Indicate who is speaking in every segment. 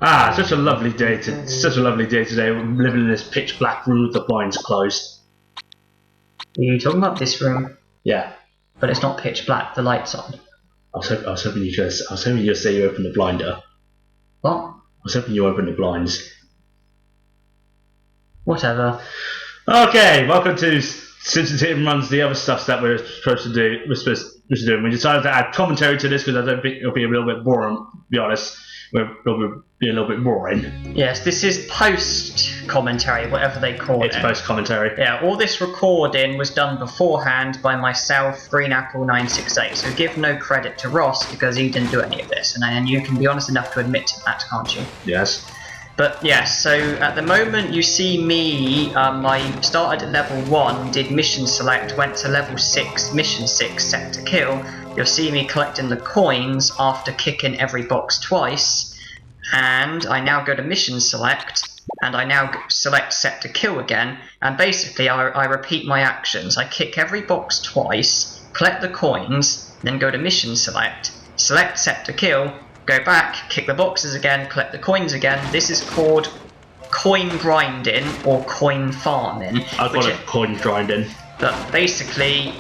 Speaker 1: Such a lovely day today. We're living in this pitch black room with the blinds closed.
Speaker 2: Are you talking about this room?
Speaker 1: Yeah.
Speaker 2: But it's not pitch black. The light's on.
Speaker 1: I was hoping you'd say you opened the blinder.
Speaker 2: What?
Speaker 1: I was hoping you opened the blinds.
Speaker 2: Whatever.
Speaker 1: Okay, welcome to Simpsons Hit and Run's the other stuff that we're supposed to do. We decided to add commentary to this because I don't think it'll be a little bit boring. To be honest, it'll be a little bit boring.
Speaker 2: Yes, this is post commentary, whatever they call it.
Speaker 1: It's post commentary.
Speaker 2: Yeah, all this recording was done beforehand by myself, Green Apple 968. So give no credit to Ross because he didn't do any of this, and you can be honest enough to admit to that, can't you?
Speaker 1: Yes.
Speaker 2: But yes, so at the moment you see me, I started at level 1, did mission select, went to level 6, mission 6, set to kill. You'll see me collecting the coins after kicking every box twice. And I now go to mission select, and I now select set to kill again. And basically I repeat my actions. I kick every box twice, collect the coins, then go to mission select, select set to kill, go back, kick the boxes again, collect the coins again. This is called coin grinding or coin farming.
Speaker 1: I call it coin grinding.
Speaker 2: But basically,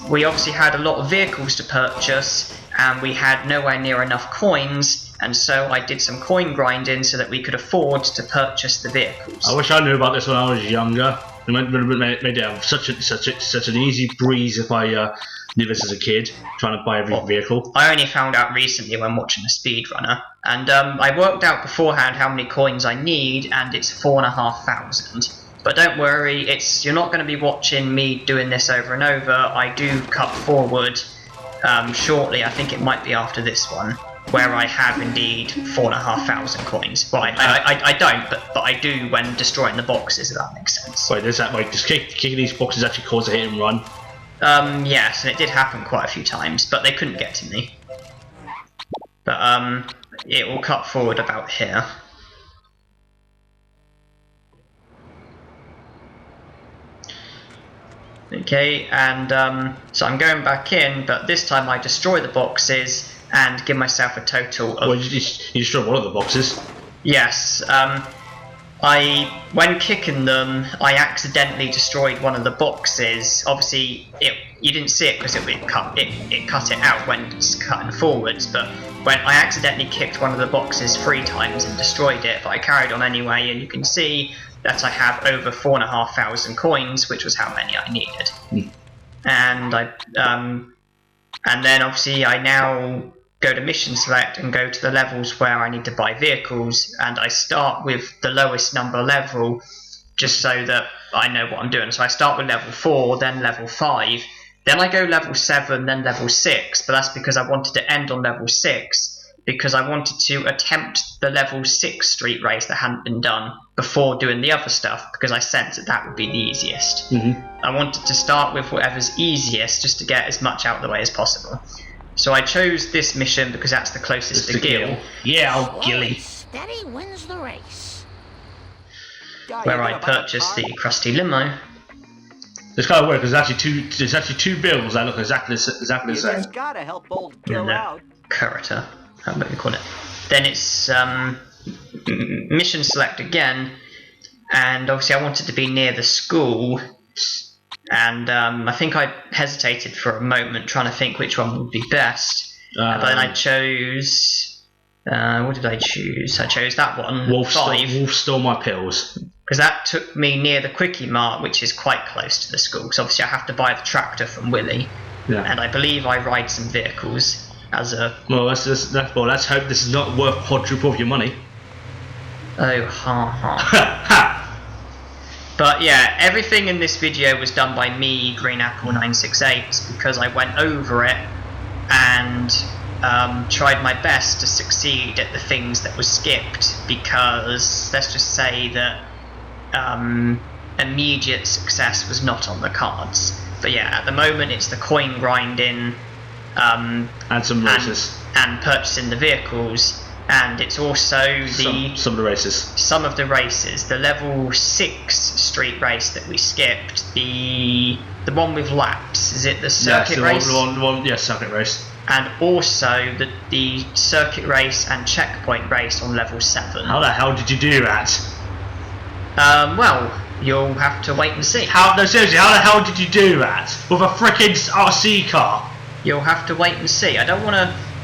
Speaker 2: we obviously had a lot of vehicles to purchase, and we had nowhere near enough coins, and so I did some coin grinding so that we could afford to purchase the vehicles.
Speaker 1: I wish I knew about this when I was younger. It made it have such an easy breeze if I knew this as a kid, trying to buy every vehicle. I
Speaker 2: only found out recently when watching a speedrunner, and I worked out beforehand how many coins I need, and it's 4,500. But don't worry, you're not going to be watching me doing this over and over. I do cut forward shortly. I think it might be after this one, where I have indeed 4,500 coins. Well, I don't, but I do when destroying the boxes, if that makes sense.
Speaker 1: Wait, does that just kicking these boxes actually cause a hit and run?
Speaker 2: Yes, and it did happen quite a few times, but they couldn't get to me. But it will cut forward about here. Okay, and so I'm going back in, but this time I destroy the boxes and give myself a total of...
Speaker 1: Well, you destroyed one of the boxes.
Speaker 2: Yes, when kicking them, I accidentally destroyed one of the boxes. Obviously, you didn't see it because it cut it out when it's cutting forwards, but when I accidentally kicked one of the boxes 3 times and destroyed it, but I carried on anyway, and you can see that I have over 4,500 coins, which was how many I needed. And and then obviously I now go to mission select and go to the levels where I need to buy vehicles, and I start with the lowest number level just so that I know what I'm doing. So I start with level 4, then level 5, then I go level 7, then level 6, but that's because I wanted to end on level 6 because I wanted to attempt the level 6 street race that hadn't been done before doing the other stuff, because I sensed that would be the easiest. I wanted to start with whatever's easiest just to get as much out of the way as possible. So I chose this mission because that's the closest to Gil.
Speaker 1: Yeah, old Gilly.
Speaker 3: Steady wins the race.
Speaker 2: Where I purchased the crusty limo.
Speaker 1: It's kind of weird because there's actually two bills that look exactly the same.
Speaker 3: You gotta help old Gil out.
Speaker 2: Character, how about you call it? Then it's mission select again, and obviously I wanted to be near the school. And I think I hesitated for a moment trying to think which one would be best. But then I chose... what did I choose? I chose that one,
Speaker 1: Wolf
Speaker 2: 5.
Speaker 1: Wolf stole my pills.
Speaker 2: Because that took me near the Quickie Mart, which is quite close to the school. So obviously I have to buy the tractor from Willie.
Speaker 1: Yeah.
Speaker 2: And I believe I ride some vehicles as a...
Speaker 1: Well, let's hope this is not worth quadruple of your money.
Speaker 2: Oh, ha. But yeah, everything in this video was done by me, Green Apple 968, because I went over it and tried my best to succeed at the things that were skipped, because let's just say that immediate success was not on the cards. But yeah, at the moment it's the coin grinding
Speaker 1: and some races
Speaker 2: and purchasing the vehicles. And it's also
Speaker 1: some of the races.
Speaker 2: Some of the races. The level 6 street race that we skipped, the one with laps. Is it the circuit race?
Speaker 1: Yes, circuit race.
Speaker 2: and also the circuit race and checkpoint race on level 7.
Speaker 1: How the hell did you do that?
Speaker 2: Well, you'll have to wait and see.
Speaker 1: No, seriously, how the hell did you do that with a frickin' RC car?
Speaker 2: You'll have to wait and see. I don't want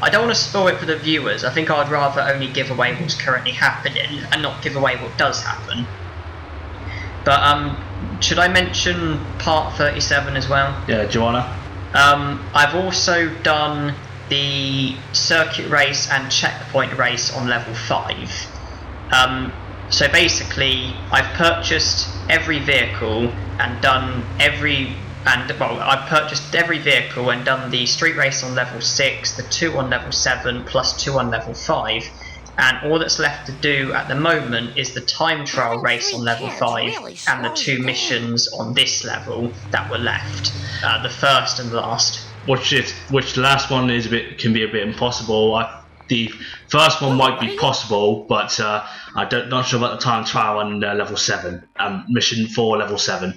Speaker 2: to spoil it for the viewers. I think I'd rather only give away what's currently happening and not give away what does happen. But should I mention part 37 as well?
Speaker 1: Yeah, Joanna.
Speaker 2: I've also done the circuit race and checkpoint race on level 5. So basically, I've purchased every vehicle and done I've purchased every vehicle and done the street race on level 6, the 2 on level 7, plus 2 on level 5. And all that's left to do at the moment is the time trial race on level 5 and the 2 missions on this level that were left, the first and last.
Speaker 1: Which the last one can be a bit impossible. The first one might be possible, but I'm not sure about the time trial on level 7. Mission 4, level 7.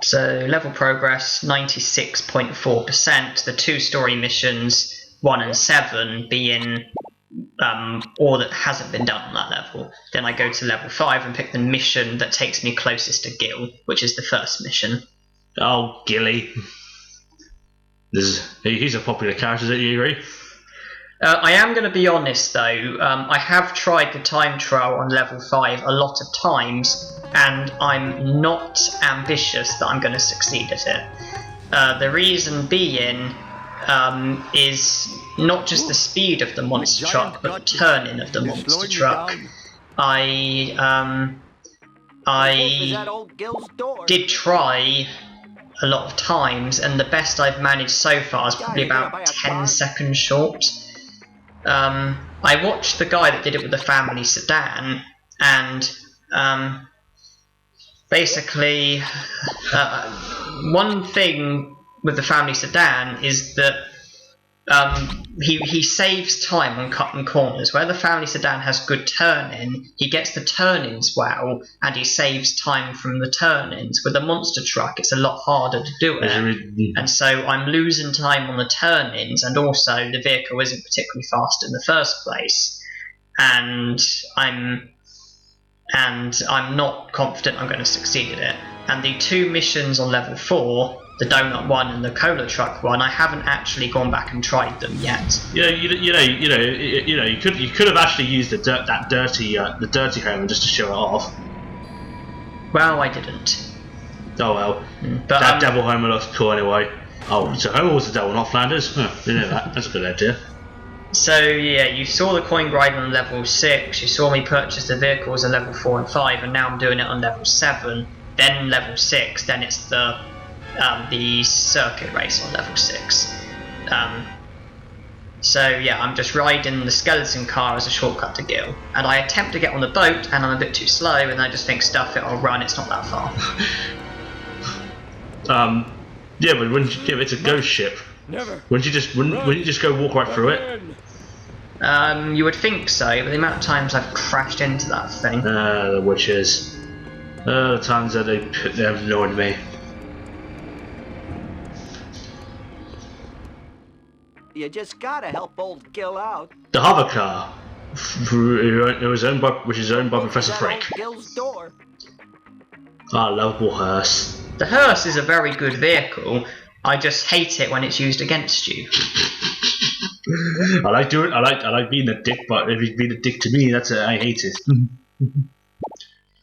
Speaker 2: So level progress 96.4%. The 2 story missions 1 and 7 being all that hasn't been done on that level. Then I go to level 5 and pick the mission that takes me closest to Gil, which is the first mission.
Speaker 1: Oh, Gilly. He's a popular character, don't you agree?
Speaker 2: I am going to be honest though, I have tried the time trial on level 5 a lot of times, and I'm not ambitious that I'm going to succeed at it. The reason being is not just the speed of the monster truck, but the turning of the monster truck. I did try a lot of times, and the best I've managed so far is probably about 10 seconds short. I watched the guy that did it with the family sedan, and basically one thing with the family sedan is that he saves time on cutting corners. Where the family sedan has good turning, he gets the turn-ins well, and he saves time from the turn-ins. With a monster truck, it's a lot harder to do it, and so I'm losing time on the turn-ins, and also the vehicle isn't particularly fast in the first place, and I'm not confident I'm going to succeed at it. And the 2 missions on level 4, the donut one and the cola truck one, I haven't actually gone back and tried them yet. You could have actually used the dirty Homer just to show it off. Well, I didn't.
Speaker 1: Oh well.
Speaker 2: But
Speaker 1: that Devil Homer looks cool anyway. Oh, so Homer was the devil, not Flanders? Huh, didn't know that. That's a good idea.
Speaker 2: So yeah, you saw the coin grind on level 6, you saw me purchase the vehicles on level 4 and 5, and now I'm doing it on level 7, then level 6, then it's the circuit race on level 6. So yeah, I'm just riding the skeleton car as a shortcut to Gil, and I attempt to get on the boat, and I'm a bit too slow, and I just think, stuff it, I'll run, it's not that far.
Speaker 1: Yeah, but it's a ghost ship.
Speaker 4: Never.
Speaker 1: Wouldn't you just go walk right through it?
Speaker 2: You would think so, but the amount of times I've crashed into that thing.
Speaker 1: The witches. The times that they have annoyed me.
Speaker 3: You just gotta help old Gil out.
Speaker 1: The hover car, which is owned by Professor Frick.
Speaker 3: Gil's door.
Speaker 1: I love the hearse.
Speaker 2: The hearse is a very good vehicle. I just hate it when it's used against you.
Speaker 1: I like being a dick, but if he's being a dick to me, I hate it.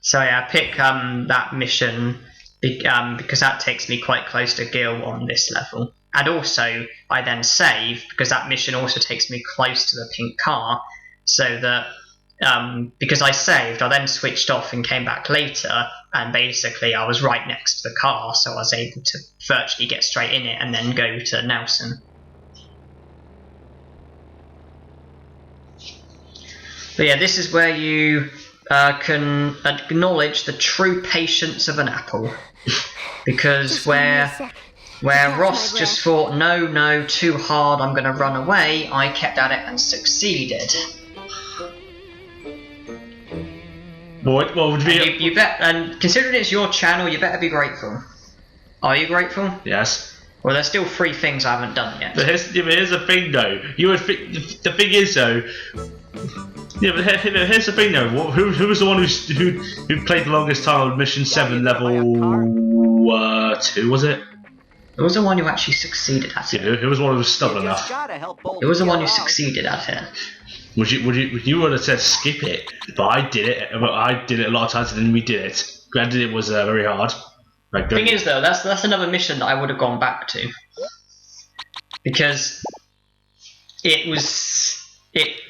Speaker 2: So yeah, I pick that mission because that takes me quite close to Gil on this level. And also, I then save, because that mission also takes me close to the pink car, so that, because I saved, I then switched off and came back later, and basically I was right next to the car, so I was able to virtually get straight in it and then go to Nelson. But yeah, this is where you can acknowledge the true patience of an apple, because where Ross just thought, no, too hard, I'm going to run away, I kept at it and succeeded.
Speaker 1: What would be?
Speaker 2: And considering it's your channel, you better be grateful. Are you grateful?
Speaker 1: Yes.
Speaker 2: Well, there's still 3 things I haven't done yet.
Speaker 1: But here's the thing, though. The thing is, though. Yeah, but here's the thing, though. Who was the one who played the longest time on Mission 7 level 2? Was it?
Speaker 2: It was the one who actually succeeded at it.
Speaker 1: Yeah, it was one who was stubborn enough.
Speaker 2: It was the one who succeeded at it.
Speaker 1: You would have said skip it, but I did it. I did it a lot of times, and then we did it. Granted, it was very hard. Like,
Speaker 2: Thing is, though, that's another mission that I would have gone back to, because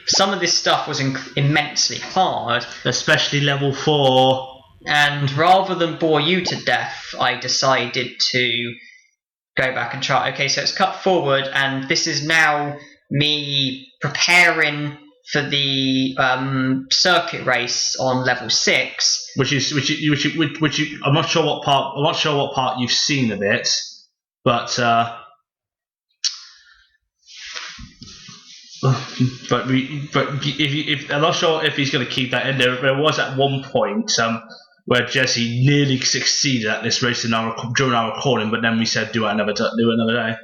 Speaker 2: some of this stuff was immensely hard,
Speaker 1: especially level 4.
Speaker 2: and rather than bore you to death, I decided to go back and try. Okay, so it's cut forward, and this is now me preparing for the circuit race on level 6,
Speaker 1: which I'm not sure what part you've seen of it, but if I'm not sure if he's going to keep that in there. There was at one point where Jesse nearly succeeded at this race during our recording, but then we said do it another day.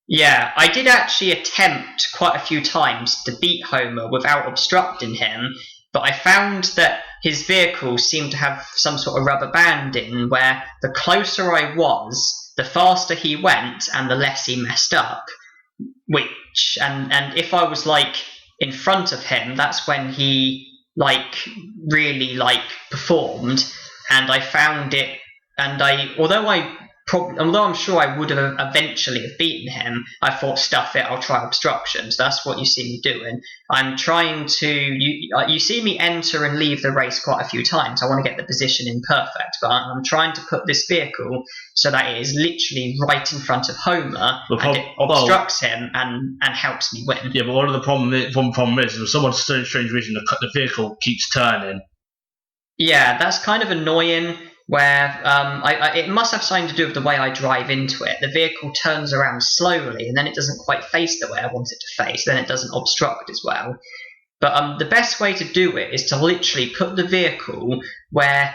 Speaker 2: Yeah, I did actually attempt quite a few times to beat Homer without obstructing him, but I found that his vehicle seemed to have some sort of rubber banding where the closer I was, the faster he went and the less he messed up. And if I was like in front of him, that's when he like really like performed, and I found it, and although I'm sure I would have eventually have beaten him, I thought, stuff it, I'll try obstructions. That's what you see me doing. I'm trying to... You see me enter and leave the race quite a few times. I want to get the positioning perfect, but I'm trying to put this vehicle so that it is literally right in front of Homer, and it obstructs him and helps me win.
Speaker 1: Yeah, but one of the problem is, with someone's strange vision, the vehicle keeps turning.
Speaker 2: Yeah, that's kind of annoying. Where it must have something to do with the way I drive into it. The vehicle turns around slowly, and then it doesn't quite face the way I want it to face. Then it doesn't obstruct as well. But the best way to do it is to literally put the vehicle where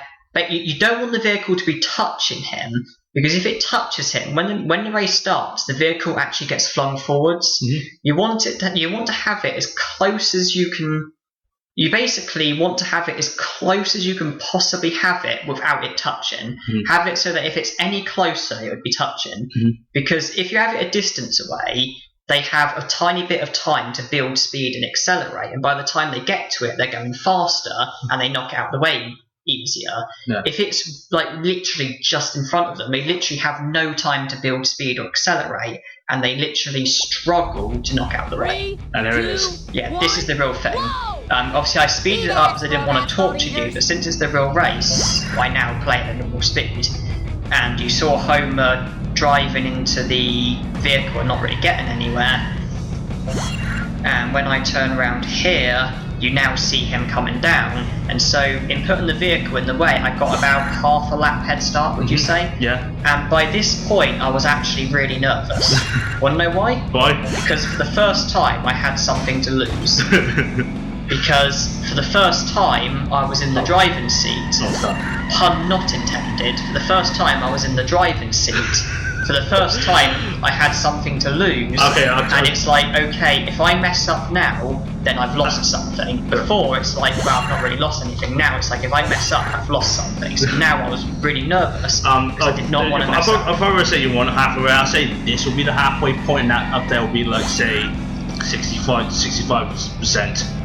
Speaker 2: you don't want the vehicle to be touching him, because if it touches him, when the race starts, the vehicle actually gets flung forwards. Mm-hmm. You want to have it as close as you can. You basically want to have it as close as you can possibly have it without it touching. Mm-hmm. Have it so that if it's any closer, it would be touching. Mm-hmm. Because if you have it a distance away, they have a tiny bit of time to build speed and accelerate. And by the time they get to it, they're going faster and they knock it out the way easier. Yeah. If it's like literally just in front of them, they literally have no time to build speed or accelerate, and they literally struggle to knock out the way.
Speaker 1: And there it is.
Speaker 2: Yeah, this is the real thing. Obviously I speeded it up because I didn't want to torture you, but since it's the real race, I now play at a normal speed. And you saw Homer driving into the vehicle and not really getting anywhere. And when I turn around here, you now see him coming down. And so in putting the vehicle in the way, I got about half a lap head start, would you say?
Speaker 1: Yeah.
Speaker 2: And by this point, I was actually really nervous. Want to know why?
Speaker 1: Why?
Speaker 2: Because for the first time, I had something to lose. Because for the first time I was in the driving seat. Pun not intended. For the first time I was in the driving seat. For the first time I had something to lose.
Speaker 1: Okay,
Speaker 2: and it's like, okay, if I mess up now, then I've lost something. Before it's like, well, I've not really lost anything. Now it's like, if I mess up, I've lost something. So now I was really nervous because I did not want to mess up.
Speaker 1: If I were to say you want halfway, I'll say this will be the halfway point, and that up there will be like, say, 65%.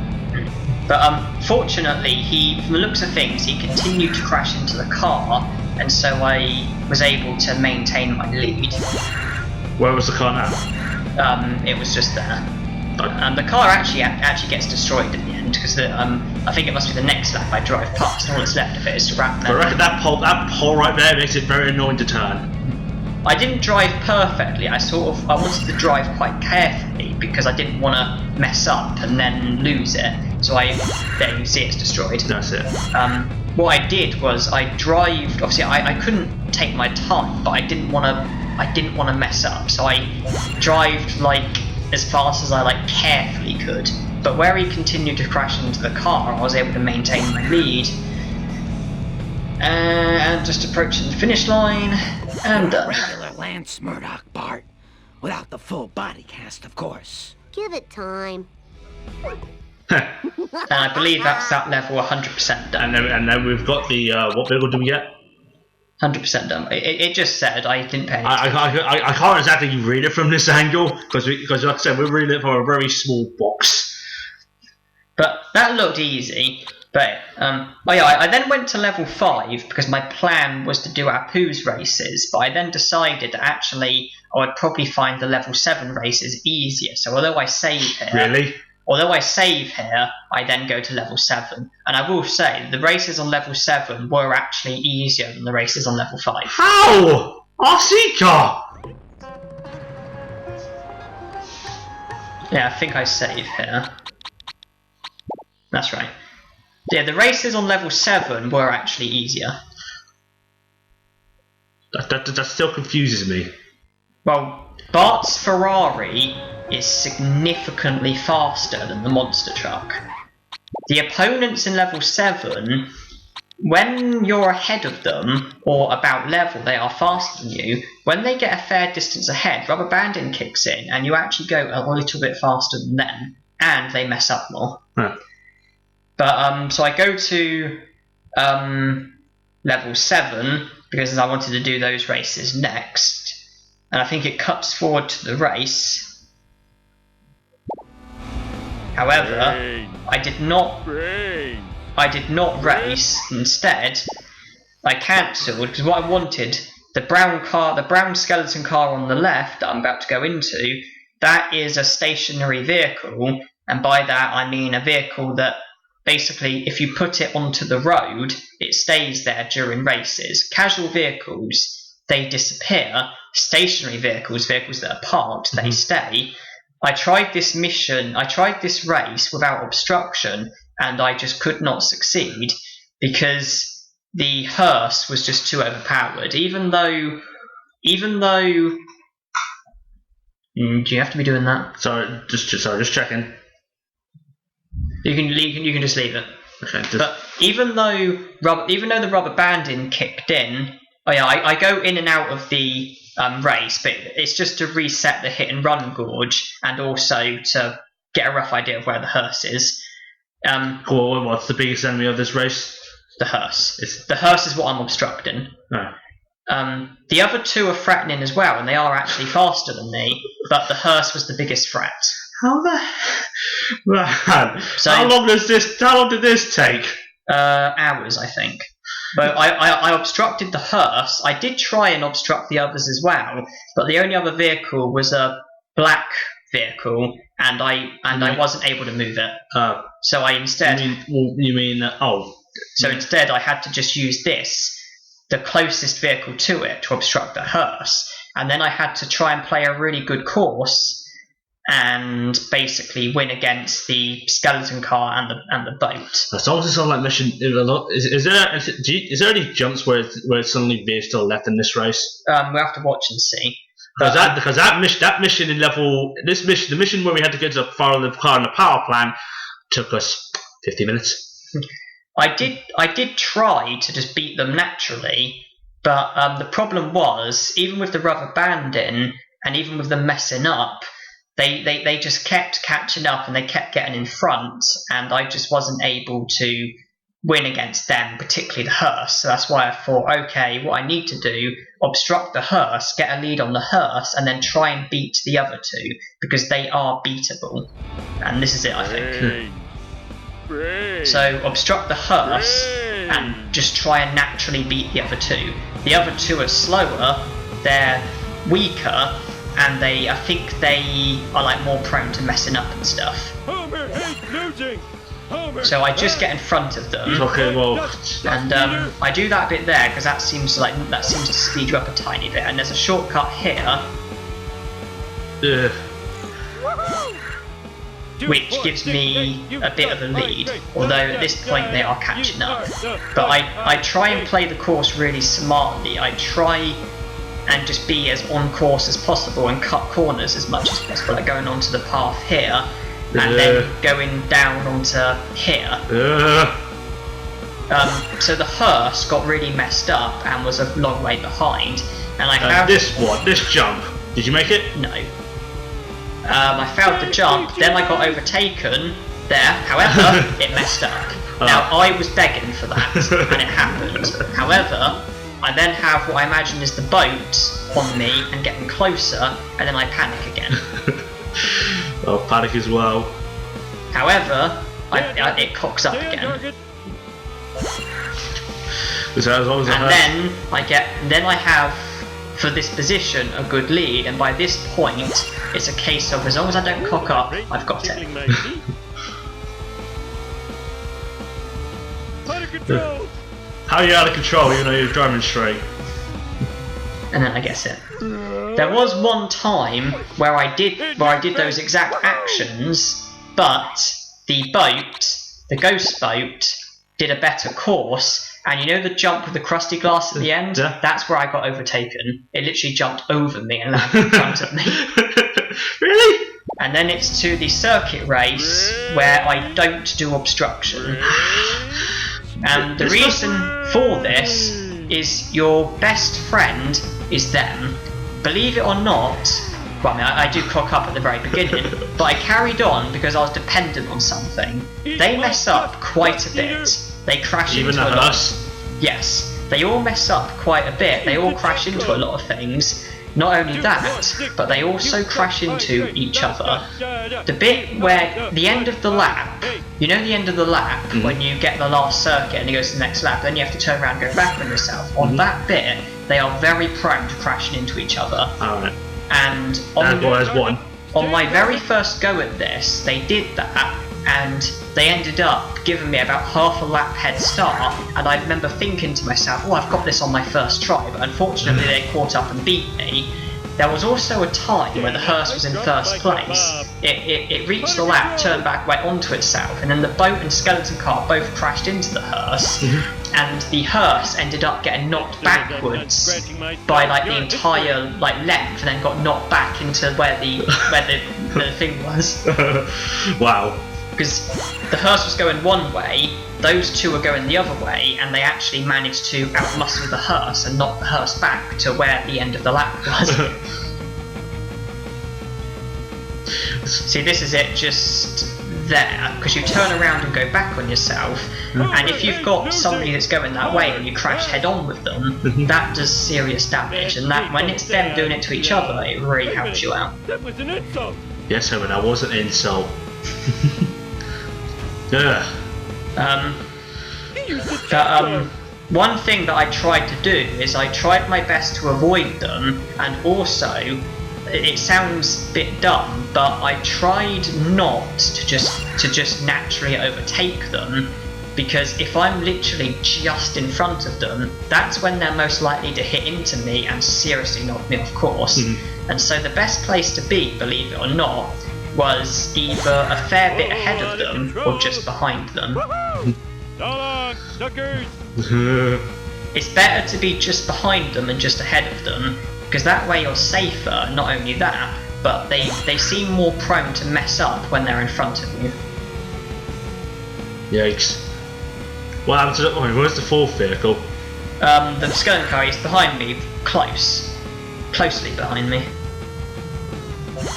Speaker 2: But fortunately, from the looks of things, he continued to crash into the car, and so I was able to maintain my lead.
Speaker 1: Where was the car now?
Speaker 2: It was just there. The car actually gets destroyed in the end, because I think it must be the next lap I drive past, and all that's left of it is to wrap
Speaker 1: there. I reckon that pole right there makes it very annoying to turn.
Speaker 2: I didn't drive perfectly. I wanted to drive quite carefully because I didn't want to mess up and then lose it. So there you can see it's destroyed.
Speaker 1: That's it.
Speaker 2: What I did was I drived. Obviously, I couldn't take my time, but I didn't want to mess up. So I drived like as fast as I carefully could. But where he continued to crash into the car, I was able to maintain my lead. And just approaching the finish line, and done.
Speaker 3: Lance Murdoch, Bart. Without the full body cast, of course.
Speaker 4: Give it time.
Speaker 2: And I believe that's that level 100% done.
Speaker 1: And then we've got the what vehicle do we get?
Speaker 2: 100% done. It just said I didn't pay.
Speaker 1: I can't exactly read it from this angle because like I said, we're reading it from a very small box.
Speaker 2: But that looked easy. But I then went to level 5 because my plan was to do Apu's races. But I then decided that actually I would probably find the level 7 races easier. So although I save here, I then go to level 7. And I will say the races on level 7 were actually easier than the races on level 5.
Speaker 1: How? RC car!
Speaker 2: Yeah, I think I save here. That's right. Yeah, the races on level 7 were actually easier.
Speaker 1: That still confuses me.
Speaker 2: Well, Bart's Ferrari is significantly faster than the monster truck. The opponents in level 7, when you're ahead of them, or about level, they are faster than you. When they get a fair distance ahead, rubber banding kicks in, and you actually go a little bit faster than them, and they mess up more.
Speaker 1: Huh.
Speaker 2: But so I go to level 7 because I wanted to do those races next, and I think it cuts forward to the race. However, I did not race. Instead, I cancelled because what I wanted, the brown skeleton car on the left that I'm about to go into, that is a stationary vehicle, and by that I mean a vehicle that basically, if you put it onto the road, it stays there during races. Casual vehicles, they disappear. Stationary vehicles that are parked, they stay. I tried this race without obstruction, and I just could not succeed because the hearse was just too overpowered. Even though, do you have to be doing that?
Speaker 1: Sorry, just checking.
Speaker 2: You can just leave it.
Speaker 1: Okay.
Speaker 2: But even though the rubber banding kicked in, I go in and out of the race, but it's just to reset the hit and run gorge and also to get a rough idea of where the hearse is.
Speaker 1: Cool. What's the biggest enemy of this race?
Speaker 2: The hearse. The hearse is what I'm obstructing.
Speaker 1: Oh.
Speaker 2: The other two are threatening as well, and they are actually faster than me, but the hearse was the biggest threat.
Speaker 1: How the man?
Speaker 2: So,
Speaker 1: how long did this take?
Speaker 2: Hours, I think. But I obstructed the hearse. I did try and obstruct the others as well, but the only other vehicle was a black vehicle, and I wasn't able to move it. So I instead. So instead, I had to just use the closest vehicle to it, to obstruct the hearse, and then I had to try and play a really good course and basically win against the skeleton car and the boat.
Speaker 1: That's also sound like mission. Is there any jumps where suddenly veers to the left in this race?
Speaker 2: We'll have to watch and see.
Speaker 1: Because that mission in the mission where we had to get to the far end of the car in the power plant took us 50 minutes.
Speaker 2: I did try to just beat them naturally, but the problem was, even with the rubber banding and even with them messing up, they just kept catching up and they kept getting in front, and I just wasn't able to win against them, particularly the hearse. So that's why I thought, okay, what I need to do, obstruct the hearse, get a lead on the hearse, and then try and beat the other two, because they are beatable. And this is it, I think. So obstruct the hearse and just try and naturally beat the other two. The other two are slower, they're weaker, and I think they are like more prone to messing up and stuff. So I just get in front of them.
Speaker 1: Okay, well,
Speaker 2: and I do that bit there because that seems to speed you up a tiny bit. And there's a shortcut here, which gives me a bit of a lead. Although at this point they are catching up. But I try and play the course really smartly. I try and just be as on course as possible and cut corners as much as possible, like going onto the path here and then going down onto here. So the hearse got really messed up and was a long way behind. And I found
Speaker 1: this jump. Did you make it?
Speaker 2: No. I failed the jump. Then I got overtaken there. However, it messed up. Now I was begging for that, and it happened. However, I then have what I imagine is the boat on me and getting closer, and then I panic again.
Speaker 1: Oh, panic as well.
Speaker 2: However, it cocks up again.
Speaker 1: So as long as
Speaker 2: then I have, for this position, a good lead, and by this point, it's a case of as long as I don't cock up, I've got it.
Speaker 1: How are you out of control even though you're driving straight?
Speaker 2: And then I guess it. There was one time where I did those exact actions, but the ghost boat, did a better course. And you know the jump with the crusty glass at the end?
Speaker 1: Yeah.
Speaker 2: That's where I got overtaken. It literally jumped over me and landed in front of me.
Speaker 1: Really?
Speaker 2: And then it's to the circuit race where I don't do obstruction. And the reason for this is your best friend is them. Believe it or not, well, I mean, I do cock up at the very beginning, but I carried on because I was dependent on something. They mess up quite a bit. They crash
Speaker 1: Even
Speaker 2: into a
Speaker 1: at
Speaker 2: lot.
Speaker 1: us?
Speaker 2: Yes, they all mess up quite a bit. They all crash into a lot of things. Not only that, but they also crash into each other. The bit where the end of the lap, you know the end of the lap when you get the last circuit and it goes to the next lap, then you have to turn around and go back on yourself. On that bit, they are very prone to crashing into each other.
Speaker 1: Alright.
Speaker 2: And on my very first go at this, they did that, and they ended up giving me about half a lap head start, and I remember thinking to myself, oh, I've got this on my first try, but unfortunately they caught up and beat me. There was also a time where the hearse was in first place. It reached the lap, turned back, went onto itself, and then the boat and skeleton car both crashed into the hearse, and the hearse ended up getting knocked backwards by like the entire length, and then got knocked back into where the thing was.
Speaker 1: Wow.
Speaker 2: Because the hearse was going one way, those two were going the other way, and they actually managed to outmuscle the hearse and knock the hearse back to where the end of the lap was. See, this is it just there, because you turn around and go back on yourself, and if you've got somebody that's going that way and you crash head on with them, that does serious damage, and that when it's them doing it to each other, it really helps you out.
Speaker 4: That was an insult.
Speaker 1: Yes, Homer, that was an insult. Yeah.
Speaker 2: One thing that I tried to do is I tried my best to avoid them, and also, it sounds a bit dumb, but I tried not to just naturally overtake them, because if I'm literally just in front of them, that's when they're most likely to hit into me and seriously knock me off course. And so the best place to be, believe it or not, was either a fair bit ahead of them or just behind them.
Speaker 4: So long, suckers!
Speaker 2: It's better to be just behind them and just ahead of them, because that way you're safer. Not only that, but they seem more prone to mess up when they're in front of you.
Speaker 1: Yikes. What happened to the... Oh, where's the fourth vehicle?
Speaker 2: The skeleton car is behind me, closely behind me.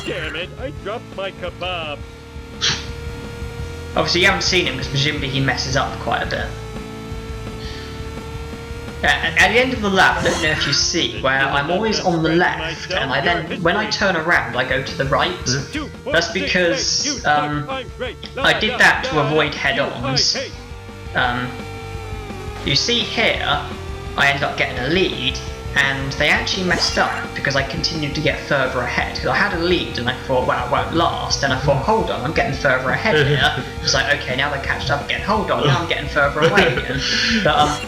Speaker 4: Damn it, I dropped my kebab.
Speaker 2: Obviously you haven't seen him because presumably he messes up quite a bit. At the end of the lap, I don't know if you see, where I'm always on the left, and when I turn around, I go to the right. That's because I did that to avoid head-ons. You see here, I ended up getting a lead, and they actually messed up because I continued to get further ahead. Because I had a lead and I thought, wow, it won't last. And I thought, hold on, I'm getting further ahead here. It's like, okay, now they catched up again. Hold on, now I'm getting further away again. But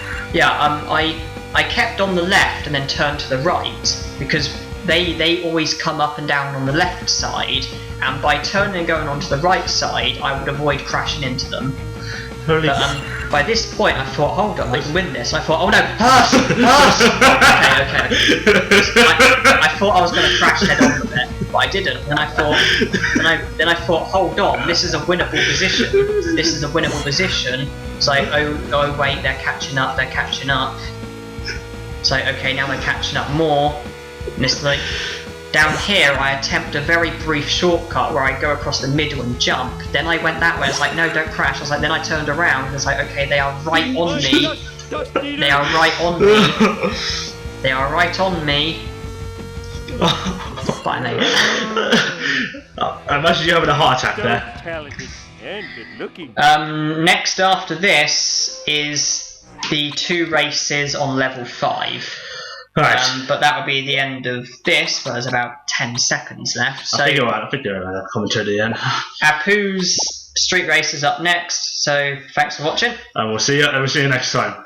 Speaker 2: I kept on the left and then turned to the right because they always come up and down on the left side. And by turning and going onto the right side, I would avoid crashing into them. by this point I thought, hold on, I can win this. And I thought, oh no, Hearst! Okay. I thought I was going to crash head on with it, but I didn't. And I thought, hold on, this is a winnable position. This is a winnable position. So oh wait, they're catching up. So okay, now they're catching up more. And it's like, down here I attempt a very brief shortcut where I go across the middle and jump. Then I went that way, I was like, no, don't crash. I was like, then I turned around and it's like, okay, they are right on me. They are right on me. They are right on me. But I made it.
Speaker 1: I imagine you having a heart attack there.
Speaker 4: Talented and good looking.
Speaker 2: Next after this is the 2 races on level 5.
Speaker 1: Right.
Speaker 2: But that would be the end of this, but there's about 10 seconds left. So
Speaker 1: I think you're right. I think you're right. Commentary at the end.
Speaker 2: Apu's street race is up next, so thanks for watching.
Speaker 1: And we'll see you next time.